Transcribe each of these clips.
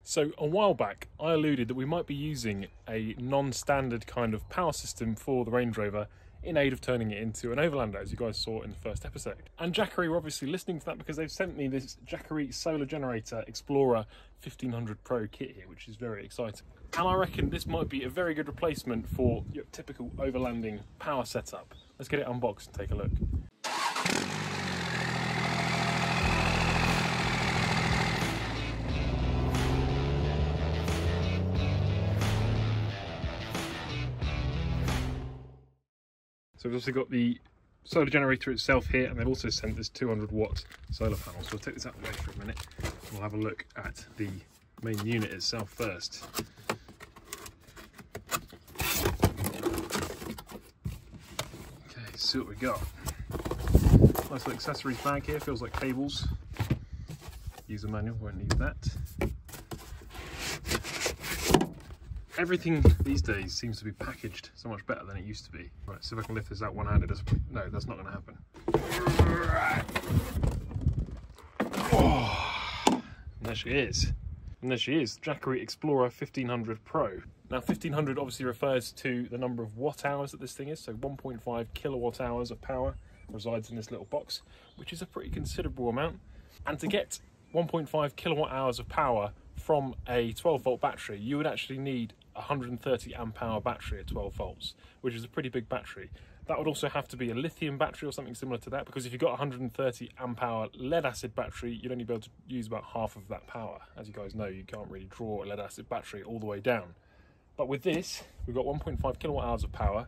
So a while back, I alluded that we might be using a non-standard kind of power system for the Range Rover in aid of turning it into an Overlander, as you guys saw in the first episode. And Jackery were obviously listening to that because they've sent me this Jackery Solar Generator Explorer 1500 Pro kit here, which is very exciting. And I reckon this might be a very good replacement for your typical overlanding power setup. Let's get it unboxed and take a look. So we've also got the solar generator itself here, and they've also sent this 200-watt solar panel. So we'll take this out of the way for a minute. We'll have a look at the main unit itself first. Okay, see what we got. Nice little accessories bag here, feels like cables. User manual, won't need that. Everything these days seems to be packaged so much better than it used to be. Right, see if I can lift this out one-handed. No, that's not going to happen. Oh, and there she is. And there she is, Jackery Explorer 1500 Pro. Now 1500 obviously refers to the number of watt hours that this thing is, so 1.5 kilowatt hours of power resides in this little box, which is a pretty considerable amount. And to get 1.5 kilowatt hours of power from a 12-volt battery, you would actually need a 130 amp hour battery at 12 volts, which is a pretty big battery. That would also have to be a lithium battery or something similar to that, because if you've got a 130 amp hour lead acid battery, you'd only be able to use about half of that power. As you guys know, you can't really draw a lead acid battery all the way down. But with this, we've got 1.5 kilowatt hours of power,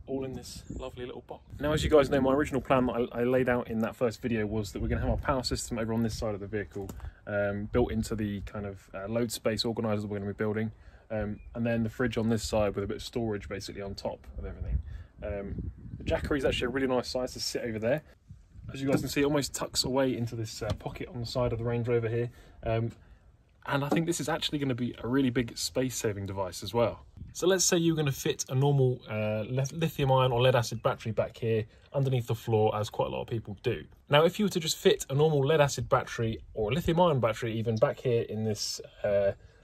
all in this lovely little box. Now, as you guys know, my original plan that I laid out in that first video was that we're going to have our power system over on this side of the vehicle, built into the kind of load space organizer that we're going to be building, and then the fridge on this side with a bit of storage basically on top of everything. The Jackery is actually a really nice size to sit over there. As you guys can see, it almost tucks away into this pocket on the side of the Range Rover here, and I think this is actually going to be a really big space-saving device as well. So let's say you're going to fit a normal lithium-ion or lead-acid battery back here underneath the floor, as quite a lot of people do. Now, if you were to just fit a normal lead-acid battery or a lithium-ion battery even back here in this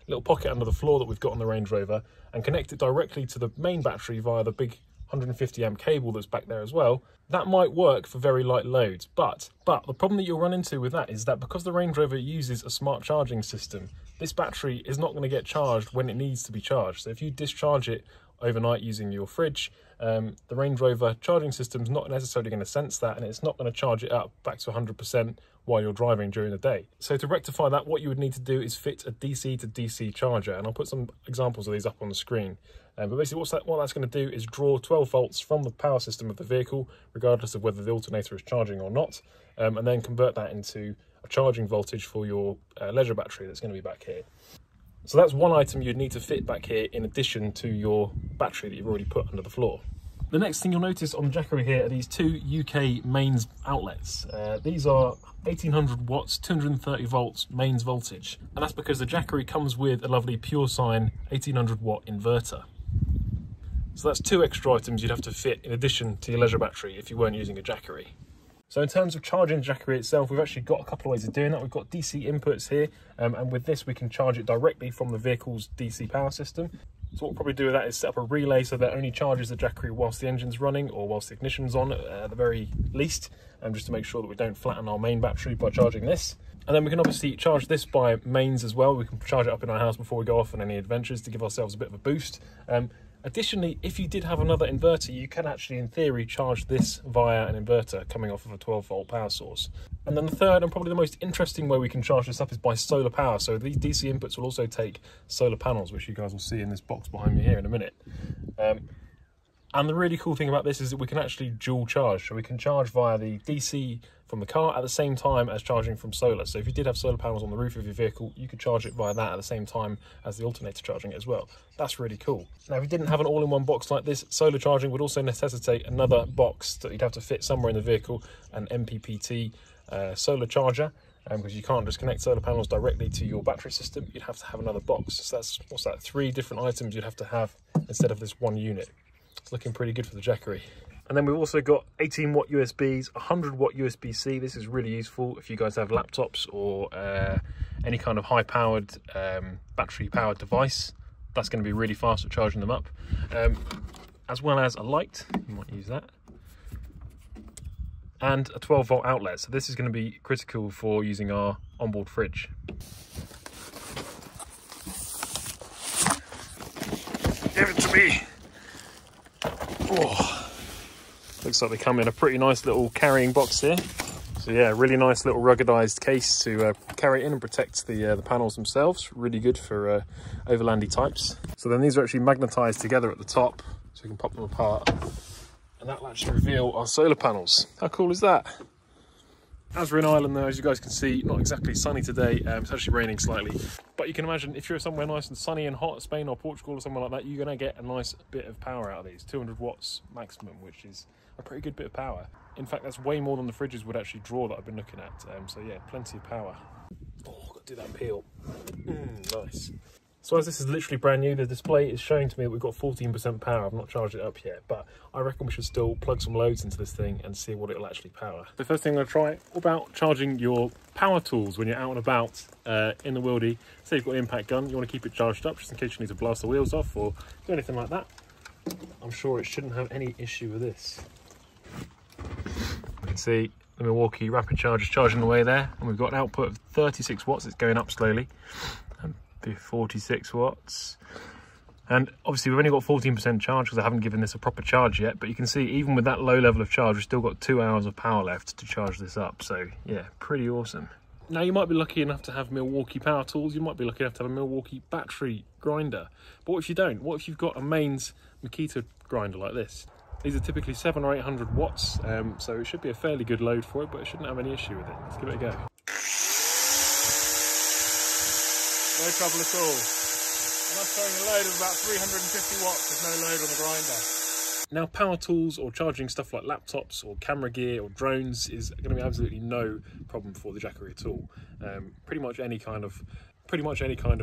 little pocket under the floor that we've got on the Range Rover, and connect it directly to the main battery via the big 150 amp cable that's back there as well, that might work for very light loads. But the problem that you'll run into with that is that because the Range Rover uses a smart charging system, this battery is not going to get charged when it needs to be charged. So if you discharge it overnight using your fridge, the Range Rover charging system's not necessarily going to sense that, and it's not going to charge it up back to 100% while you're driving during the day. So to rectify that, what you would need to do is fit a DC to DC charger, and I'll put some examples of these up on the screen. But basically what that's going to do is draw 12 volts from the power system of the vehicle, regardless of whether the alternator is charging or not, and then convert that into a charging voltage for your leisure battery that's going to be back here. So that's one item you'd need to fit back here in addition to your battery that you've already put under the floor. The next thing you'll notice on the Jackery here are these two UK mains outlets. These are 1800 watts, 230 volts mains voltage. And that's because the Jackery comes with a lovely pure sine 1800 watt inverter. So that's two extra items you'd have to fit in addition to your leisure battery if you weren't using a Jackery. So in terms of charging the Jackery itself, we've actually got a couple of ways of doing that. We've got DC inputs here, and with this we can charge it directly from the vehicle's DC power system. So what we'll probably do with that is set up a relay so that it only charges the Jackery whilst the engine's running, or whilst the ignition's on at the very least, just to make sure that we don't flatten our main battery by charging this. And then we can obviously charge this by mains as well. We can charge it up in our house before we go off on any adventures to give ourselves a bit of a boost. Additionally, if you did have another inverter, you can actually, in theory, charge this via an inverter coming off of a 12-volt power source. And then the third and probably the most interesting way we can charge this up is by solar power. So these DC inputs will also take solar panels, which you guys will see in this box behind me here in a minute. And the really cool thing about this is that we can actually dual charge. So we can charge via the DC from the car at the same time as charging from solar. So if you did have solar panels on the roof of your vehicle, you could charge it via that at the same time as the alternator charging it as well. That's really cool. Now, if you didn't have an all-in-one box like this, solar charging would also necessitate another box that you'd have to fit somewhere in the vehicle, an MPPT solar charger, because you can't just connect solar panels directly to your battery system. You'd have to have another box. So that's, what's that, 3 different items you'd have to have instead of this one unit. It's looking pretty good for the Jackery. And then we've also got 18 watt USBs, 100 watt USB-C. This is really useful if you guys have laptops or any kind of high-powered, battery-powered device. That's going to be really fast at charging them up. As well as a light, you might use that. And a 12-volt outlet. So this is going to be critical for using our onboard fridge. Give it to me. Oh, looks like they come in a pretty nice little carrying box here. So yeah, really nice little ruggedized case to carry it in and protect the panels themselves. Really good for overlandy types. So then these are actually magnetized together at the top, so we can pop them apart. And that will actually reveal our solar panels. How cool is that? As we're in Ireland though, as you guys can see, not exactly sunny today. It's actually raining slightly. But you can imagine if you're somewhere nice and sunny and hot, Spain or Portugal or somewhere like that, you're going to get a nice bit of power out of these. 200 watts maximum, which is a pretty good bit of power. In fact, that's way more than the fridges would actually draw that I've been looking at. So yeah, plenty of power. Oh, got to do that peel. Nice. So as this is literally brand new, the display is showing to me that we've got 14% power. I've not charged it up yet, but I reckon we should still plug some loads into this thing and see what it'll actually power. The first thing I'm going to try, what about charging your power tools when you're out and about in the wildy? Say you've got an impact gun, you want to keep it charged up just in case you need to blast the wheels off or do anything like that. I'm sure it shouldn't have any issue with this. You can see the Milwaukee rapid charge is charging away there, and we've got an output of 36 watts. It's going up slowly. 46 watts, and obviously we've only got 14% charge because I haven't given this a proper charge yet, but you can see even with that low level of charge we've still got 2 hours of power left to charge this up. So yeah, pretty awesome. Now you might be lucky enough to have Milwaukee power tools, you might be lucky enough to have a Milwaukee battery grinder, but what if you don't? What if you've got a mains Makita grinder like this? These are typically 700 or 800 watts, so it should be a fairly good load for it, but it shouldn't have any issue with it. Let's give it a go. No trouble at all. And that's throwing a load of about 350 watts with no load on the grinder. Now power tools or charging stuff like laptops or camera gear or drones is going to be absolutely no problem for the Jackery at all. Pretty much any kind of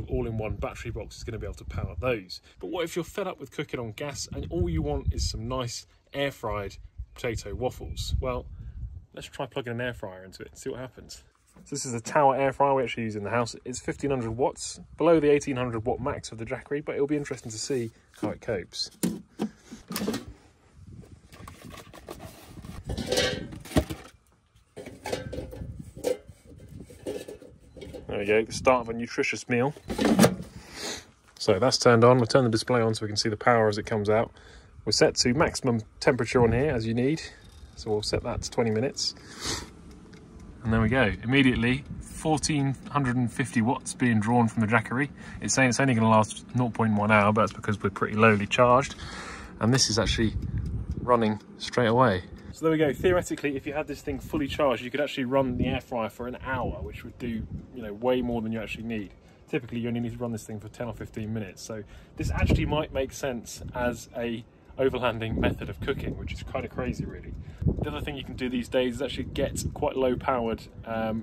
all-in-one battery box is going to be able to power those. But what if you're fed up with cooking on gas and all you want is some nice air-fried potato waffles? Well, let's try plugging an air fryer into it and see what happens. So this is a tower air fryer we actually use in the house. It's 1500 watts, below the 1800 watt max of the Jackery, but it'll be interesting to see how it copes. There we go, the start of a nutritious meal. So that's turned on. We'll turn the display on so we can see the power as it comes out. We're set to maximum temperature on here as you need. So we'll set that to 20 minutes. And there we go, immediately 1450 watts being drawn from the Jackery. It's saying it's only going to last 0.1 hour, but that's because we're pretty lowly charged. And this is actually running straight away. So there we go, theoretically if you had this thing fully charged you could actually run the air fryer for an hour, which would do, you know, way more than you actually need. Typically you only need to run this thing for 10 or 15 minutes. So this actually might make sense as a overlanding method of cooking, which is kind of crazy really. The other thing you can do these days is actually get quite low powered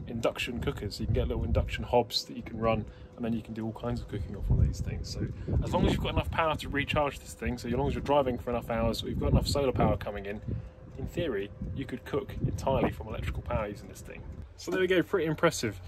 induction cookers. So you can get little induction hobs that you can run and then you can do all kinds of cooking off one of these things. So as long as you've got enough power to recharge this thing, so as long as you're driving for enough hours, or you've got enough solar power coming in theory you could cook entirely from electrical power using this thing. So there we go, pretty impressive.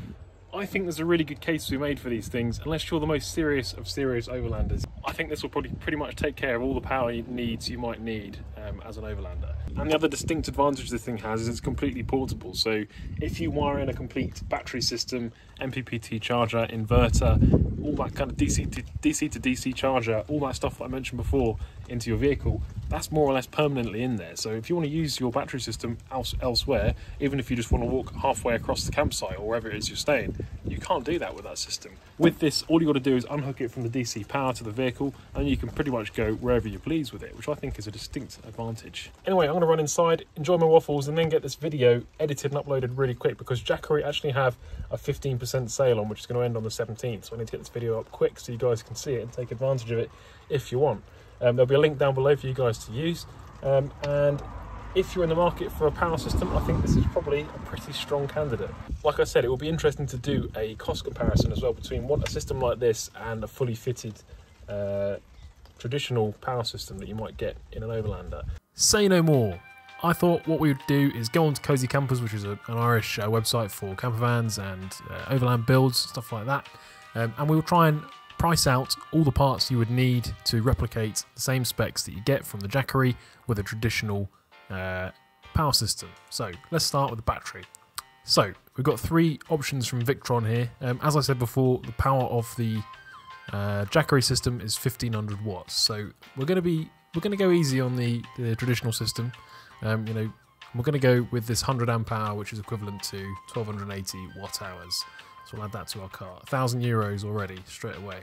I think there's a really good case to be made for these things, unless you're the most serious of serious overlanders. I think this will probably pretty much take care of all the power needs you might need as an overlander. And the other distinct advantage this thing has is it's completely portable. So if you wire in a complete battery system, MPPT charger, inverter, all that kind of DC to DC charger, all that stuff that I mentioned before into your vehicle, that's more or less permanently in there. So if you want to use your battery system elsewhere, even if you just want to walk halfway across the campsite or wherever it is you're staying, you can't do that with that system. With this, all you got to do is unhook it from the DC power to the vehicle and you can pretty much go wherever you please with it, which I think is a distinct advantage. Anyway, I'm going to run inside, enjoy my waffles, and then get this video edited and uploaded really quick because Jackery actually have a 15% sale on, which is going to end on the 17th. So I need to get this video up quick so you guys can see it and take advantage of it if you want. There'll be a link down below for you guys to use. And if you're in the market for a power system, I think this is probably a pretty strong candidate. Like I said, it will be interesting to do a cost comparison as well between what a system like this and a fully fitted traditional power system that you might get in an Overlander. Say no more. I thought what we would do is go on to Cozy Campers, which is an Irish website for camper vans and overland builds, stuff like that. And we will try and price out all the parts you would need to replicate the same specs that you get from the Jackery with a traditional power system. So let's start with the battery. So we've got 3 options from Victron here. As I said before, the power of the Jackery system is 1500 watts. So we're going to go easy on the traditional system. You know, we're going to go with this 100 amp hour, which is equivalent to 1280 watt hours. So we'll add that to our car. 1,000 euros already straight away.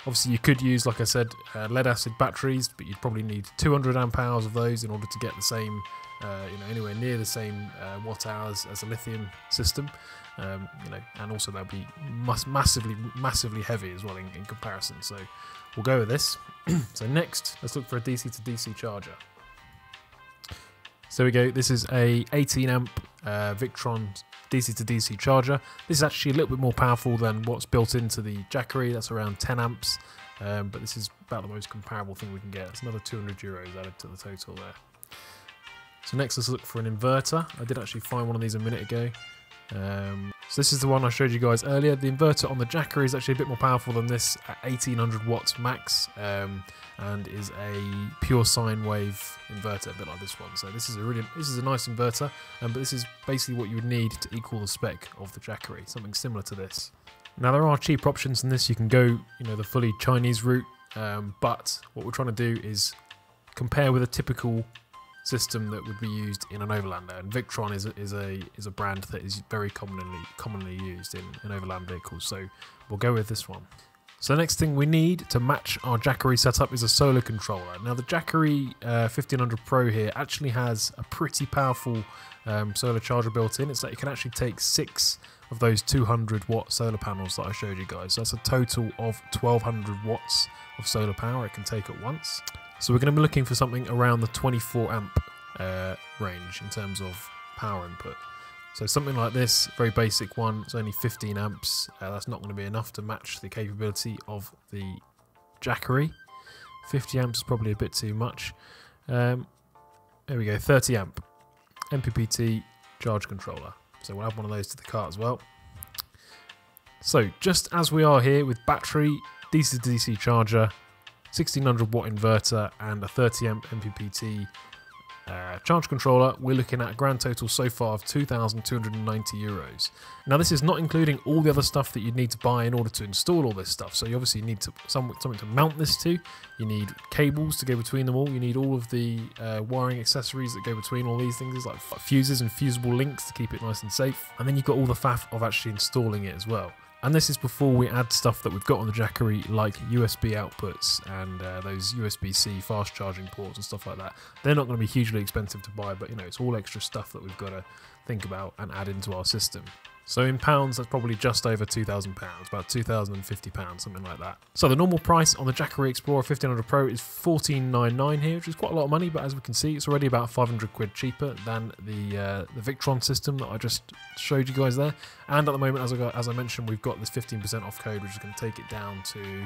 Obviously, you could use, like I said, lead acid batteries, but you'd probably need 200 amp hours of those in order to get the same, you know, anywhere near the same watt hours as a lithium system. You know, and also they'll be massively heavy as well in comparison. So we'll go with this. So next, let's look for a DC to DC charger. So we go. This is a 18 amp Victron DC to DC charger. This is actually a little bit more powerful than what's built into the Jackery. That's around 10 amps, but this is about the most comparable thing we can get. It's another 200 euros added to the total there. So next, let's look for an inverter. I did actually find one of these a minute ago. So this is the one I showed you guys earlier. The inverter on the Jackery is actually a bit more powerful than this at 1800 watts max, and is a pure sine wave inverter, a bit like this one. So this is a nice inverter, but this is basically what you would need to equal the spec of the Jackery, something similar to this. Now there are cheaper options than this. You can go, you know, the fully Chinese route, but what we're trying to do is compare with a typical system that would be used in an Overlander, and Victron is a brand that is very commonly used in Overland vehicles, so we'll go with this one. So the next thing we need to match our Jackery setup is a solar controller. Now the Jackery 1500 Pro here actually has a pretty powerful solar charger built in. It's that you can actually take 6 of those 200 watt solar panels that I showed you guys. So that's a total of 1200 watts of solar power it can take at once. So we're going to be looking for something around the 24 amp range in terms of power input. So something like this, very basic one, it's only 15 amps. That's not going to be enough to match the capability of the Jackery. 50 amps is probably a bit too much. There we go, 30 amp MPPT charge controller. So we'll add one of those to the cart as well. So just as we are here with battery, DC to DC charger, 1600 watt inverter and a 30 amp MPPT charge controller, we're looking at a grand total so far of 2,290 euros. Now this is not including all the other stuff that you'd need to buy in order to install all this stuff. So you obviously need something to mount this to, you need cables to go between them all, you need all of the wiring accessories that go between all these things, like fuses and fusible links to keep it nice and safe, and then you've got all the faff of actually installing it as well. And this is before we add stuff that we've got on the Jackery, like USB outputs and those USB-C fast charging ports and stuff like that. They're not going to be hugely expensive to buy, but you know, it's all extra stuff that we've got to think about and add into our system. So in pounds, that's probably just over £2,000, about £2,050, something like that. So the normal price on the Jackery Explorer 1500 Pro is $14.99 here, which is quite a lot of money, but as we can see, it's already about 500 quid cheaper than the Victron system that I just showed you guys there. And at the moment, as I mentioned, we've got this 15% off code, which is going to take it down to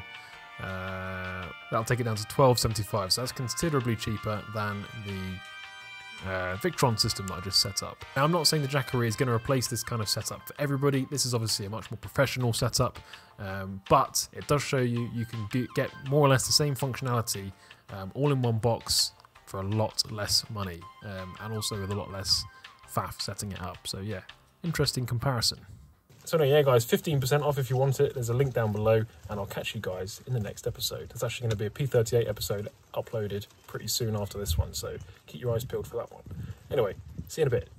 that'll take it down to $12.75. So that's considerably cheaper than the Victron system that I just set up. Now I'm not saying the Jackery is going to replace this kind of setup for everybody. This is obviously a much more professional setup, but it does show you can get more or less the same functionality all in one box for a lot less money, and also with a lot less faff setting it up. So yeah, interesting comparison. So anyway, yeah guys, 15% off if you want it. There's a link down below, and I'll catch you guys in the next episode. There's actually going to be a P38 episode uploaded pretty soon after this one, so keep your eyes peeled for that one. Anyway, see you in a bit.